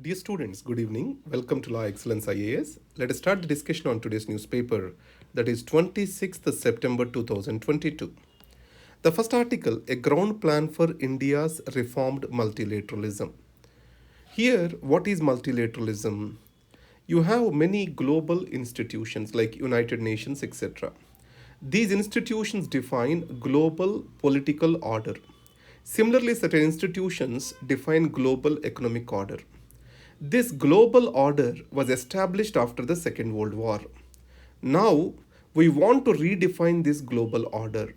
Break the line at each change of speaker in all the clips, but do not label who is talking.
Dear students, good evening. Welcome to Law Excellence IAS. Let us start the discussion on today's newspaper, that is 26th September 2022. The first article, A Ground Plan for India's Reformed Multilateralism. Here, what is multilateralism? You have many global institutions like United Nations, etc. These institutions define global political order. Similarly, certain institutions define global economic order. This global order was established after the Second World War. Now, we want to redefine this global order.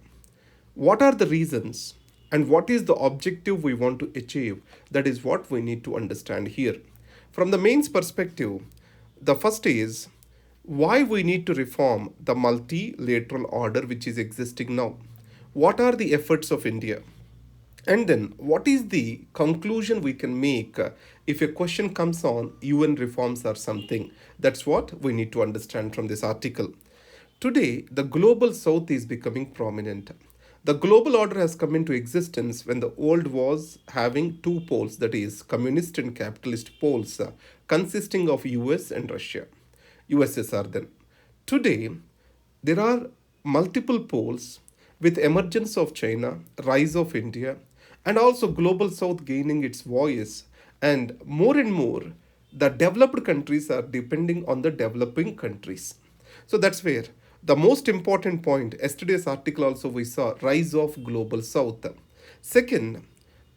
What are the reasons and what is the objective we want to achieve? That is what we need to understand here. From the mains perspective, the first is why we need to reform the multilateral order which is existing now. What are the efforts of India? And then, what is the conclusion we can make if a question comes on UN reforms or something? That's what we need to understand from this article. Today, the global south is becoming prominent. The global order has come into existence when the world was having two poles, that is, communist and capitalist poles, consisting of US and Russia, USSR then. Today, there are multiple poles with emergence of China, rise of India, and also global south gaining its voice, and more the developed countries are depending on the developing countries. So that's where the most important point, yesterday's article also we saw rise of global south. Second,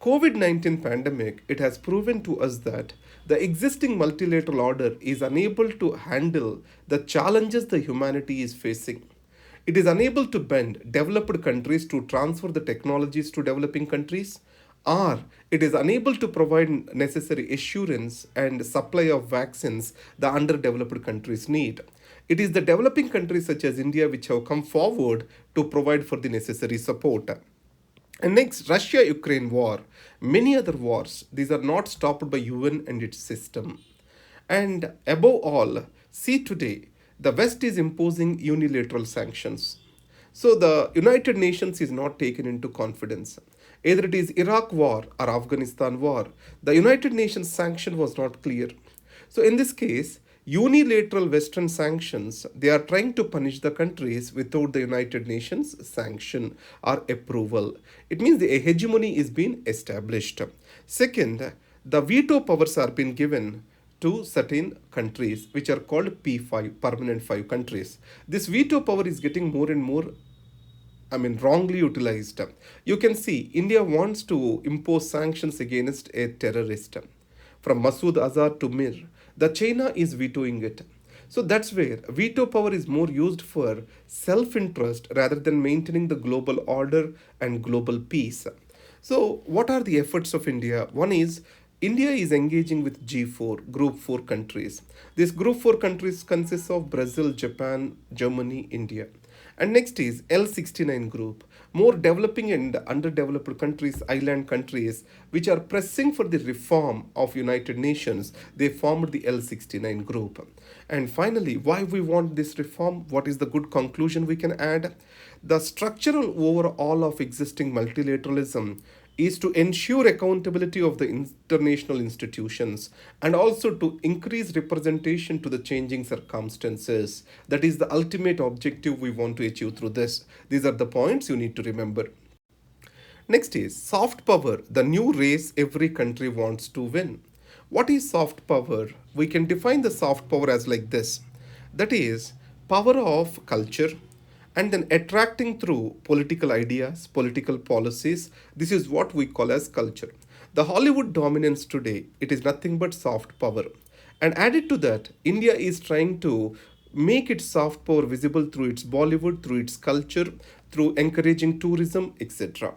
COVID-19 pandemic, it has proven to us that the existing multilateral order is unable to handle the challenges the humanity is facing. It is unable to bend developed countries to transfer the technologies to developing countries, or it is unable to provide necessary assurance and supply of vaccines the underdeveloped countries need. It is the developing countries such as India which have come forward to provide for the necessary support. And next, Russia-Ukraine war, many other wars, these are not stopped by UN and its system. And above all, see today, the West is imposing unilateral sanctions. So the United Nations is not taken into confidence. Either it is Iraq war or Afghanistan war, the United Nations sanction was not clear. So in this case, unilateral Western sanctions, they are trying to punish the countries without the United Nations sanction or approval. It means the hegemony is being established. Second, the veto powers are being given to certain countries which are called P5, permanent five countries. This veto power is getting more and more wrongly utilized. You can see India wants to impose sanctions against a terrorist. From Masood Azhar to Mir, the China is vetoing it. So that's where veto power is more used for self-interest rather than maintaining the global order and global peace. So what are the efforts of India? One is India is engaging with G4, Group 4 countries. This Group 4 countries consists of Brazil, Japan, Germany, India. And next is L69 group, more developing and underdeveloped countries, island countries, which are pressing for the reform of United Nations. They formed the L69 group. And finally, why we want this reform? What is the good conclusion we can add? The structural overhaul of existing multilateralism is to ensure accountability of the international institutions and also to increase representation to the changing circumstances. That is the ultimate objective we want to achieve through this. These are the points you need to remember. Next is soft power, the new race every country wants to win. What is soft power? We can define the soft power as like this. That is power of culture, and then attracting through political ideas, political policies. This is what we call as culture. The Hollywood dominance today, it is nothing but soft power. And added to that, India is trying to make its soft power visible through its Bollywood, through its culture, through encouraging tourism, etc.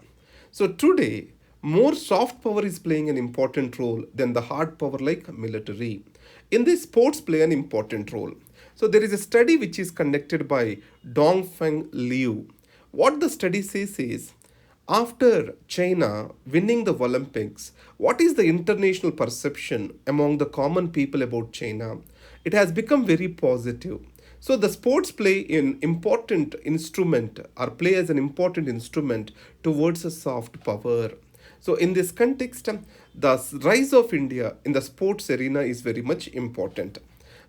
So today, more soft power is playing an important role than the hard power like military. In this, sports play an important role. So there is a study which is conducted by Dongfeng Liu. What the study says is, after China winning the Olympics, what is the international perception among the common people about China? It has become very positive. So the sports play an important instrument or play as an important instrument towards a soft power. So in this context, the rise of India in the sports arena is very much important.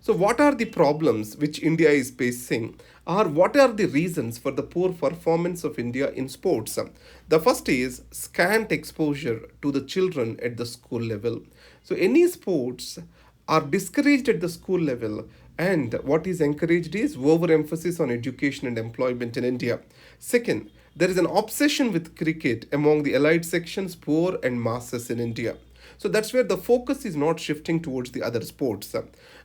So, what are the problems which India is facing, or what are the reasons for the poor performance of India in sports? The first is scant exposure to the children at the school level. So, any sports are discouraged at the school level, and what is encouraged is overemphasis on education and employment in India. Second, there is an obsession with cricket among the elite sections, poor and masses in India. So that's where the focus is not shifting towards the other sports.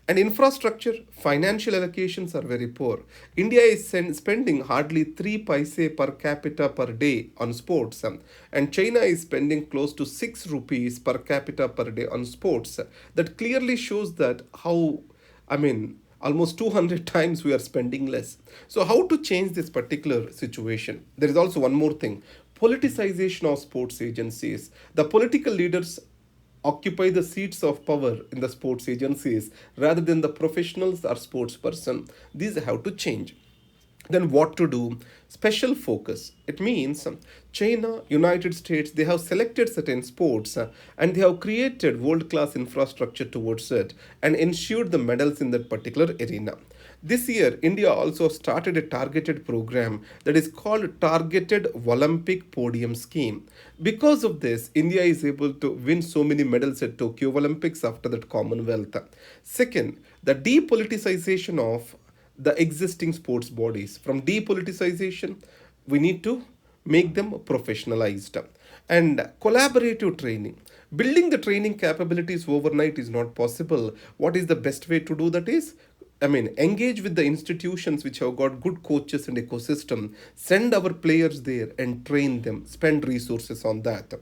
And infrastructure, financial allocations are very poor. India is spending hardly 3 paise per capita per day on sports, and China is spending close to 6 rupees per capita per day on sports. That clearly shows that how, I mean, almost 200 times we are spending less. So, how to change this particular situation? There is also one more thing: politicization of sports agencies. The political leaders occupy the seats of power in the sports agencies rather than the professionals or sports person. These have to change. Then what to do? Special focus. It means China, United States, they have selected certain sports, and they have created world class infrastructure towards it and ensured the medals in that particular arena. This year, India also started a targeted program that is called Targeted Olympic Podium Scheme. Because of this, India is able to win so many medals at Tokyo Olympics after that Commonwealth. Second, the depoliticization of the existing sports bodies. From depoliticization, we need to make them professionalized. And collaborative training. Building the training capabilities overnight is not possible. What is the best way to do that is, engage with the institutions which have got good coaches and ecosystem, send our players there and train them, spend resources on that.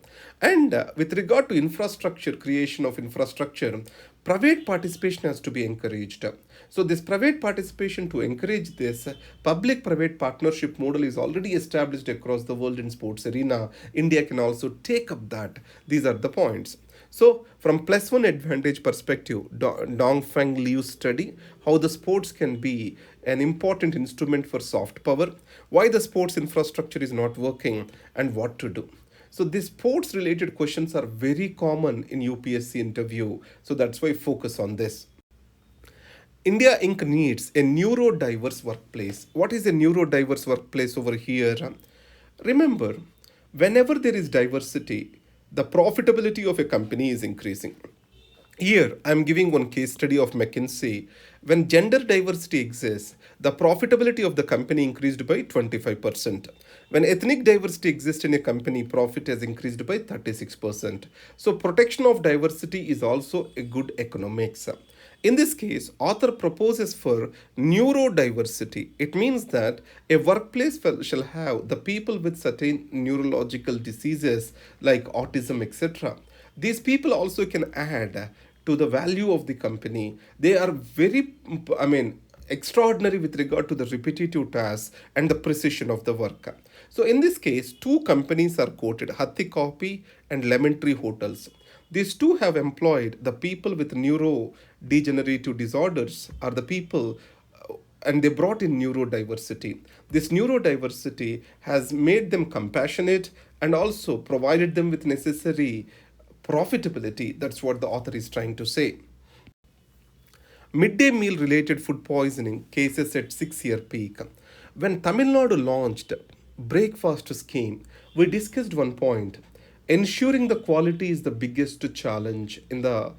And with regard to infrastructure, creation of infrastructure, private participation has to be encouraged. So this private participation, to encourage this, public-private partnership model is already established across the world in sports arena. India can also take up that. These are the points. So, from plus one advantage perspective, Dongfeng Liu's study, how the sports can be an important instrument for soft power, why the sports infrastructure is not working, and what to do. So, these sports related questions are very common in UPSC interview. So, that's why focus on this. India Inc. needs a neurodiverse workplace. What is a neurodiverse workplace over here? Remember, whenever there is diversity, the profitability of a company is increasing. Here, I am giving one case study of McKinsey. When gender diversity exists, the profitability of the company increased by 25%. When ethnic diversity exists in a company, profit has increased by 36%. So, protection of diversity is also a good economics. In this case, author proposes for neurodiversity. It means that a workplace shall have the people with certain neurological diseases like autism, etc. These people also can add to the value of the company. They are very, extraordinary with regard to the repetitive tasks and the precision of the work. So in this case, two companies are quoted, Hatti Coffee and Lemon Tree Hotels. These two have employed the people with neurodegenerative disorders, are the people, and they brought in neurodiversity. This neurodiversity has made them compassionate and also provided them with necessary profitability. That's what the author is trying to say. Midday meal related food poisoning cases at 6-year peak. When Tamil Nadu launched breakfast scheme, we discussed one point. Ensuring the quality is the biggest challenge in the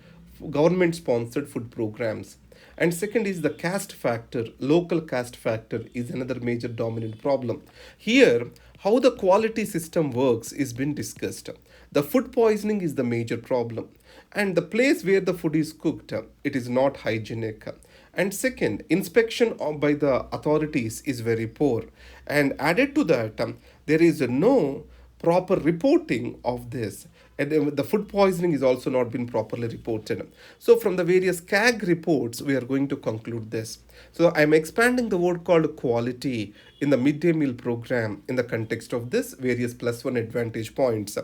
government sponsored food programs. And second is the caste factor, local caste factor is another major dominant problem. Here, how the quality system works is been discussed. The food poisoning is the major problem. And the place where the food is cooked, it is not hygienic. And second, inspection by the authorities is very poor. And added to that, there is no proper reporting of this, and the food poisoning is also not been properly reported. So from the various CAG reports we are going to conclude this. So I am expanding the word called quality in the midday meal program in the context of this various plus one advantage points.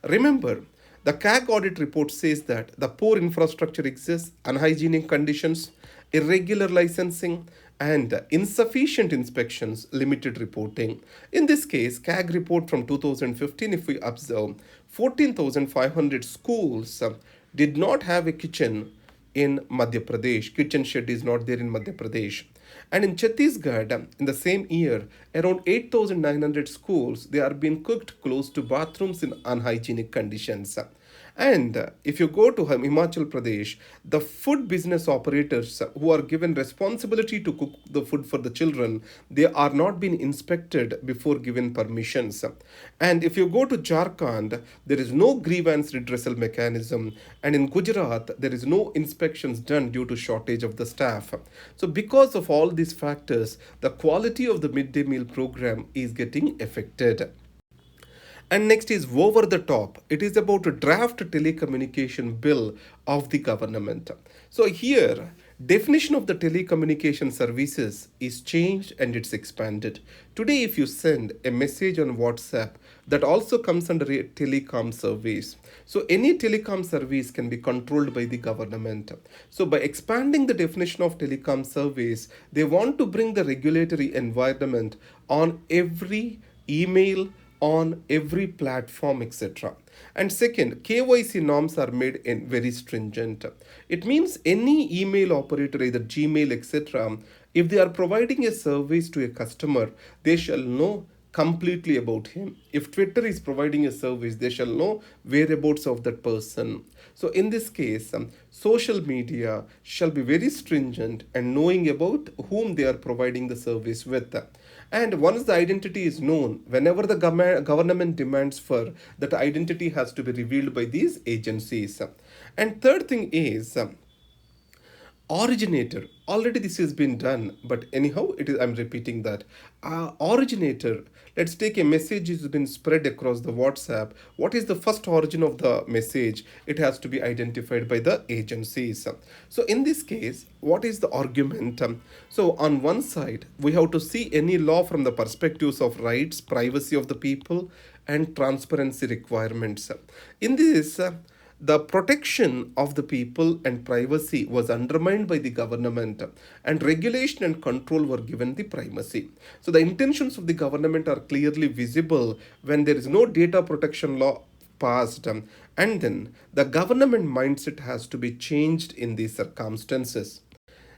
Remember, the CAG audit report says that the poor infrastructure exists, unhygienic conditions, irregular licensing, and insufficient inspections, limited reporting. In this case, CAG report from 2015, if we observe, 14,500 schools did not have a kitchen in Madhya Pradesh. Kitchen shed is not there in Madhya Pradesh. And in Chhattisgarh, in the same year, around 8,900 schools, they are being cooked close to bathrooms in unhygienic conditions. And if you go to Himachal Pradesh, the food business operators who are given responsibility to cook the food for the children, they are not being inspected before given permissions. And if you go to Jharkhand, there is no grievance redressal mechanism. And in Gujarat, there is no inspections done due to shortage of the staff. So because of all these factors, the quality of the midday meal program is getting affected. And next is over the top. It is about a draft telecommunication bill of the government. So here, definition of the telecommunication services is changed and it's expanded. Today, if you send a message on WhatsApp, that also comes under a telecom service. So any telecom service can be controlled by the government. So by expanding the definition of telecom service, they want to bring the regulatory environment on every email, on every platform, etc. And second, KYC norms are made in very stringent. It means any email operator, either Gmail, etc., if they are providing a service to a customer, they shall know completely about him. If Twitter is providing a service, they shall know whereabouts of that person. So in this case, social media shall be very stringent and knowing about whom they are providing the service with. And once the identity is known, whenever the government demands for, that identity has to be revealed by these agencies. And third thing is originator. Already this has been done, but anyhow, it is. I'm repeating that. Originator. Let's take a message has been spread across the WhatsApp. What is the first origin of the message? It has to be identified by the agencies. So in this case, what is the argument? So on one side, we have to see any law from the perspectives of rights, privacy of the people, and transparency requirements. In this, the protection of the people and privacy was undermined by the government, and regulation and control were given the primacy. So the intentions of the government are clearly visible when there is no data protection law passed, and then the government mindset has to be changed in these circumstances.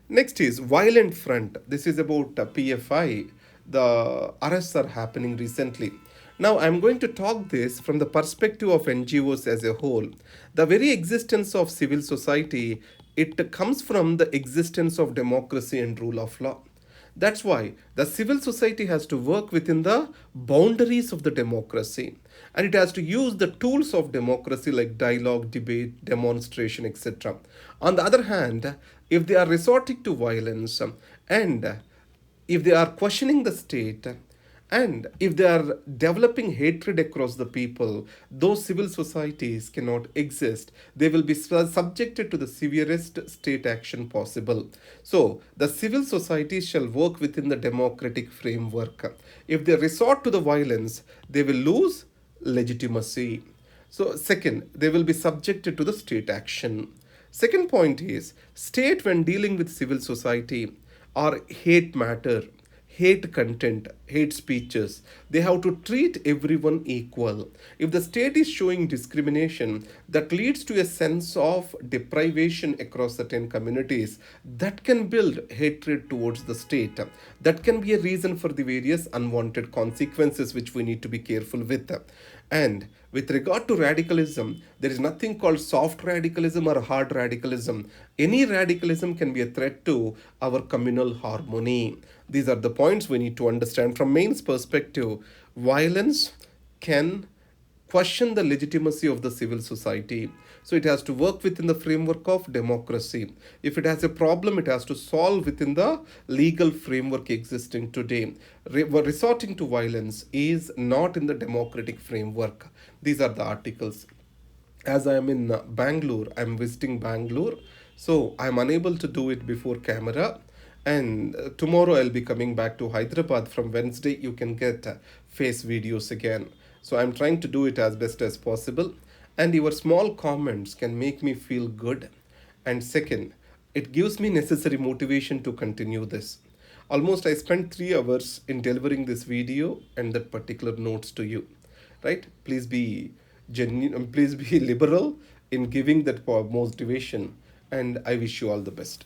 Next is violent front. This is about PFI. The arrests are happening recently. Now, I'm going to talk this from the perspective of NGOs as a whole. The very existence of civil society, it comes from the existence of democracy and rule of law. That's why the civil society has to work within the boundaries of the democracy, and it has to use the tools of democracy like dialogue, debate, demonstration, etc. On the other hand, if they are resorting to violence and if they are questioning the state, and if they are developing hatred across the people, those civil societies cannot exist. They will be subjected to the severest state action possible. So, the civil societies shall work within the democratic framework. If they resort to the violence, they will lose legitimacy. So, second, they will be subjected to the state action. Second point is, state when dealing with civil society or hate matter, hate content, hate speeches, they have to treat everyone equal. If the state is showing discrimination that leads to a sense of deprivation across certain communities, that can build hatred towards the state. That can be a reason for the various unwanted consequences which we need to be careful with. And with regard to radicalism, there is nothing called soft radicalism or hard radicalism. Any radicalism can be a threat to our communal harmony. These are the points we need to understand. From Maine's perspective, violence can question the legitimacy of the civil society. So it has to work within the framework of democracy. If it has a problem, it has to solve within the legal framework existing today. Resorting to violence is not in the democratic framework. These are the articles. As I am in Bangalore, I am visiting Bangalore, so I am unable to do it before camera. And tomorrow I'll be coming back to Hyderabad. From Wednesday, you can get face videos again. So I'm trying to do it as best as possible. And your small comments can make me feel good. And second, it gives me necessary motivation to continue this. Almost I spent 3 hours in delivering this video and that particular notes to you. Right? Please be please be liberal in giving that motivation, and I wish you all the best.